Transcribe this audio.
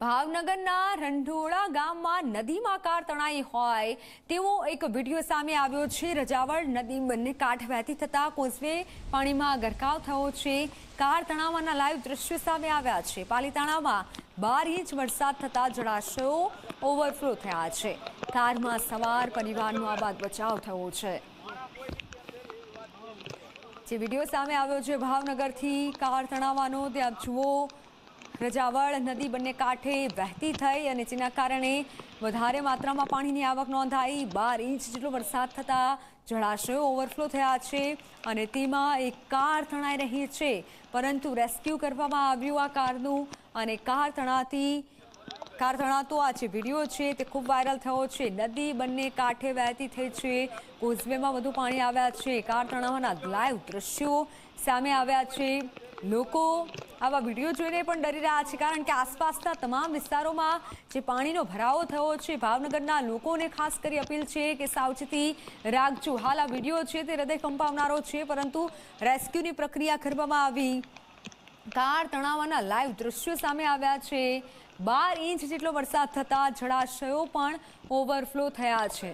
ભાવનગરના રંઢોળા ગામમાં નદીમાં કાર તણાઈ હોય તેવો એક વિડીયો સામે આવ્યો છે। રજાવળ નદી બંને કાંઠે વહેતી થતા કોઝવે પાણીમાં ગરકાવ થયો છે। કાર તણાવવાના લાઈવ દ્રશ્યો સામે આવ્યા છે। પાલીતાણામાં 12 ઇંચ વરસાદ થતા જળાશયો ઓવરફ્લો થયા છે। કારમાં સવાર પરિવારનો આબાદ બચાવ થયો છે। જે વિડીયો સામે આવ્યો છે ભાવનગરથી કાર તણાવવાનો, તે આપ જુઓ। રજાવળ નદી બંને કાંઠે વહેતી થઈ અને જેના કારણે વધારે માત્રામાં પાણીની આવક નોંધાઈ। 12 ઇંચ જેટલો વરસાદ થતાં જળાશયો ઓવરફ્લો થયા છે અને તેમાં એક કાર તણાઈ રહી છે, પરંતુ રેસ્ક્યુ કરવામાં આવ્યું આ કારનું અને કાર તણાતો આ જે વિડીયો છે તે ખૂબ વાયરલ થયો છે। નદી બંને કાંઠે વહેતી થઈ છે, કોઝવેમાં વધુ પાણી આવ્યા છે। કાર તણાવવાના લાઈવ દ્રશ્યો સામે આવ્યા છે। લોકો આવા વિડીયો જોઈને પણ ડરી રહ્યા છે, કારણ કે આસપાસના તમામ વિસ્તારોમાં જે પાણીનો ભરાવો થયો છે। ભાવનગરના લોકોને ખાસ કરી અપીલ છે કે સાવચેતી રાખજો। હાલ આ વિડીયો છે તે હૃદય કંપાવનારો છે, પરંતુ રેસ્ક્યુની પ્રક્રિયા કરવામાં આવી। કાર તણાવવાના લાઈવ દ્રશ્યો સામે આવ્યા છે। 12 ઇંચ જેટલો વરસાદ થતાં જળાશયો પણ ઓવરફ્લો થયા છે।